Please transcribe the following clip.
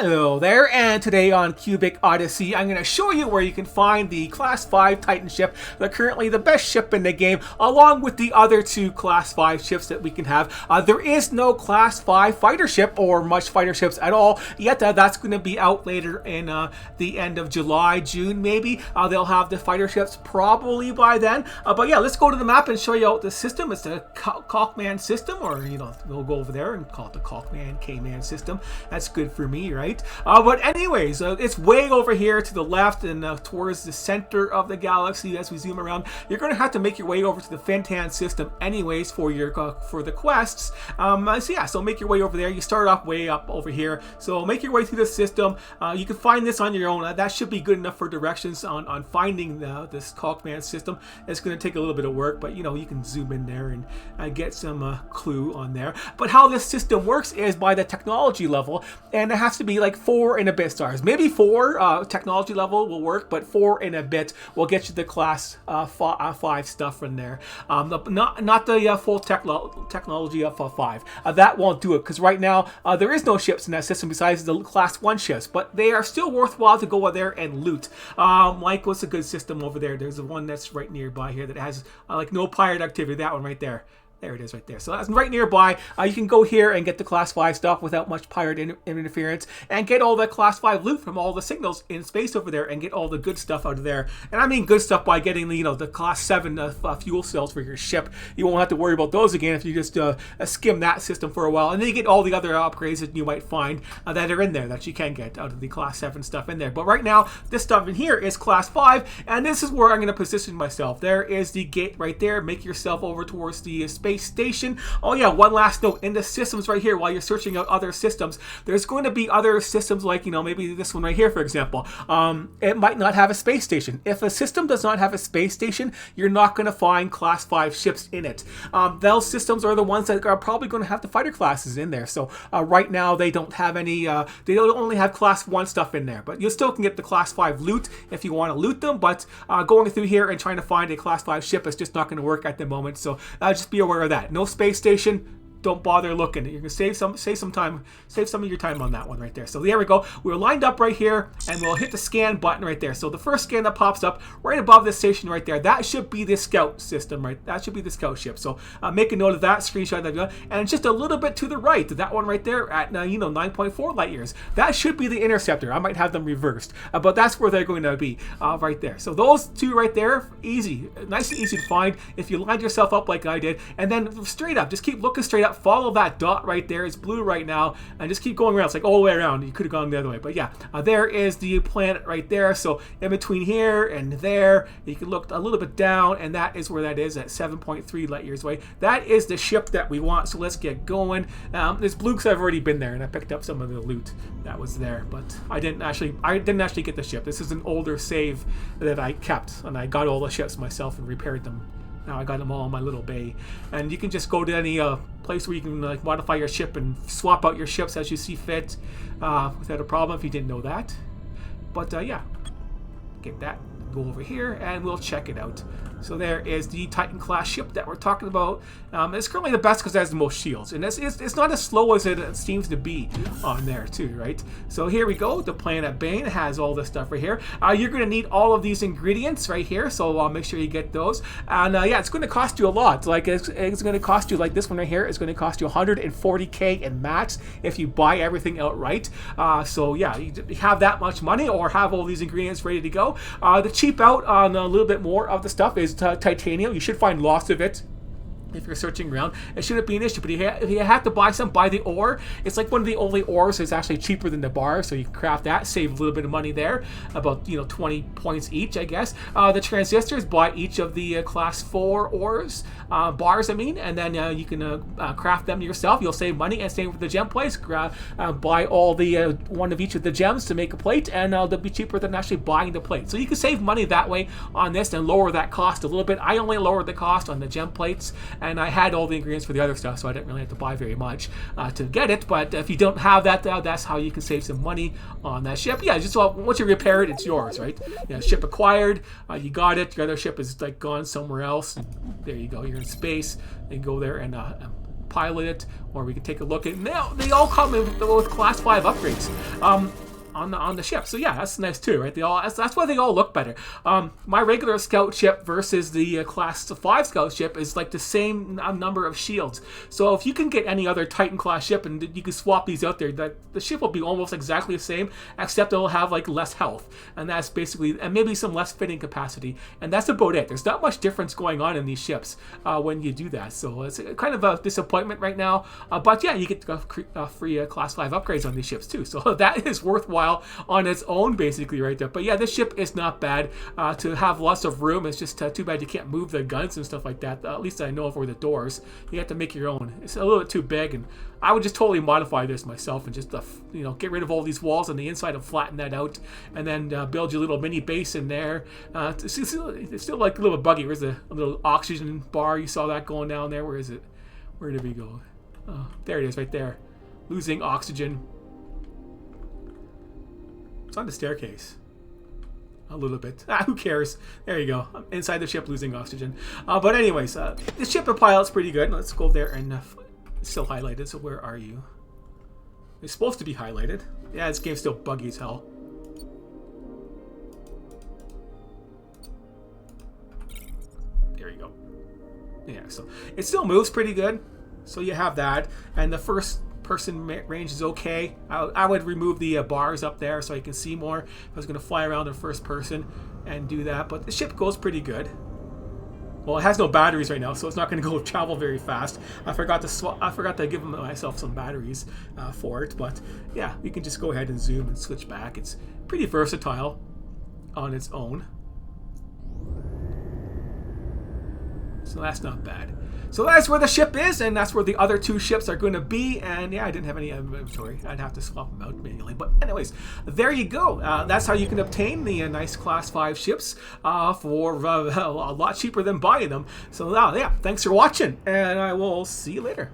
Hello there, and today on Cubic Odyssey, I'm going to show you where you can find the Class 5 Titan ship. They're currently the best ship in the game, along with the other two Class 5 ships that we can have. There is no Class 5 fighter ship, or much fighter ships at all, yet that's going to be out later in the end of July, June maybe. They'll have the fighter ships probably by then. But yeah, let's go to the map and show you out the system. It's the Caulkman system, or we'll go over there and call it the Caulkman K-Man system. That's good for me, right? But anyways, it's way over here to the left and towards the center of the galaxy. As we zoom around, you're going to have to make your way over to the Fentan system anyways for your for the quests. So make your way over there. You start off way up over here, so make your way through the system. You can find this on your own. That should be good enough for directions on finding this Caulkman system. It's going to take a little bit of work, but you can zoom in there and get some clue on there. But how this system works is by the technology level, and it has to be like 4 and a bit stars. Maybe 4 technology level will work, but 4 and a bit will get you the class 5 stuff from there. Not the full technology of 5. That won't do it, because right now there is no ships in that system besides the class 1 ships, but they are still worthwhile to go over there and loot. Like, what's a good system over there? There's the one that's right nearby here that has like no pirate activity. That one right there. There it is right there. So that's right nearby. You can go here and get the Class 5 stuff without much pirate interference and get all the Class 5 loot from all the signals in space over there and get all the good stuff out of there. And I mean good stuff by getting the Class 7 fuel cells for your ship. You won't have to worry about those again if you just skim that system for a while. And then you get all the other upgrades that you might find that are in there that you can get out of the Class 7 stuff in there. But right now, this stuff in here is Class 5, and this is where I'm going to position myself. There is the gate right there. Make yourself over towards the space station. Oh yeah, one last note, in the systems right here, while you're searching out other systems, there's going to be other systems like maybe this one right here, for example. It might not have a space station. If a system does not have a space station, you're not going to find Class 5 ships in it. Those systems are the ones that are probably going to have the fighter classes in there. So right now they don't have any, they don't only have Class 1 stuff in there, but you still can get the Class 5 loot if you want to loot them. But going through here and trying to find a Class 5 ship is just not going to work at the moment. So just be aware of that. No space station. Don't bother looking. You're gonna save some of your time on that one right there. So there we go. We're lined up right here, and we'll hit the scan button right there. So the first scan that pops up right above this station right there, that should be the scout system, right? That should be the scout ship. So make a note of that, screenshot that, and just a little bit to the right, that one right there at 9.4 light years. That should be the interceptor. I might have them reversed, but that's where they're going to be right there. So those two right there, easy, nice and easy to find if you lined yourself up like I did, and then straight up, just keep looking straight up. Follow that dot right there. It's blue right now, and just keep going around. It's like all the way around. You could have gone the other way, but yeah, there is the planet right there. So in between here and there, you can look a little bit down, and that is where that is at 7.3 light years away. That is the ship that we want. So let's get going. It's blue because I've already been there, and I picked up some of the loot that was there, but I didn't actually get the ship. This is an older save that I kept, and I got all the ships myself and repaired them. Now I got them all in my little bay, and you can just go to any place where you can modify your ship and swap out your ships as you see fit without a problem if you didn't know that. But yeah, get that, go over here, and we'll check it out. So there is the Titan class ship that we're talking about. It's currently the best because it has the most shields, and it's not as slow as it seems to be on there too, right? So here we go. The planet Bane has all this stuff right here. You're going to need all of these ingredients right here, so make sure you get those. And yeah, it's going to cost you a lot. Like it's going to cost you, like this one right here is going to cost you 140k in max if you buy everything outright. So yeah, you have that much money or have all these ingredients ready to go. The cheap out on a little bit more of the stuff is titanium. You should find lots of it if you're searching around. It shouldn't be an issue, but if you have to buy some, buy the ore. It's like one of the only ores that's actually cheaper than the bar, so you can craft that, save a little bit of money there, about 20 points each, I guess. The transistors, buy each of the class 4 ores, bars I mean, and then you can craft them yourself. You'll save money, and same with the gem plates. Buy all the one of each of the gems to make a plate, and they'll be cheaper than actually buying the plate. So you can save money that way on this and lower that cost a little bit. I only lowered the cost on the gem plates, and I had all the ingredients for the other stuff, so I didn't really have to buy very much to get it. But if you don't have that, that's how you can save some money on that ship. Yeah, just once you repair it, it's yours, right? Ship acquired, you got it. Your other ship is like gone somewhere else. There you go. You're in space. You can go there and pilot it, or we can take a look at. Now they all come with class 5 upgrades. On the ship, so yeah, that's nice too, right? That's why they all look better. My regular scout ship versus the class 5 scout ship is like the same number of shields. So if you can get any other Titan class ship and you can swap these out there, the ship will be almost exactly the same, except it'll have like less health, and that's basically, and maybe some less fitting capacity, and that's about it. There's not much difference going on in these ships when you do that. So it's kind of a disappointment right now, but yeah, you get free class 5 upgrades on these ships too. So that is worthwhile on its own, basically, right there. But yeah, this ship is not bad to have lots of room. It's just too bad you can't move the guns and stuff like that. At least I know for the doors, you have to make your own. It's a little bit too big, and I would just totally modify this myself and just get rid of all these walls on the inside and flatten that out, and then build your little mini base in there. It's still like a little bit buggy. Where's the little oxygen bar? You saw that going down there. Where is it? Where did we go? Oh, there it is, right there. Losing oxygen. It's on the staircase. A little bit. Who cares? There you go. I'm inside the ship losing oxygen. But anyways, the ship and pilot's pretty good. Let's go there and it's still highlighted. So where are you? It's supposed to be highlighted. Yeah, this game's still buggy as hell. There you go. Yeah, so it still moves pretty good. So you have that. And the first person range is okay. I would remove the bars up there so you can see more. If I was going to fly around in first person and do that, but the ship goes pretty good. Well, it has no batteries right now, so it's not going to go travel very fast. I forgot to give myself some batteries for it, but yeah, we can just go ahead and zoom and switch back. It's pretty versatile on its own, so that's not bad. So that's where the ship is, and that's where the other 2 ships are going to be. And yeah, I didn't have any inventory. I'd have to swap them out manually. But anyways, there you go. That's how you can obtain the nice class 5 ships for a lot cheaper than buying them. So yeah, thanks for watching, and I will see you later.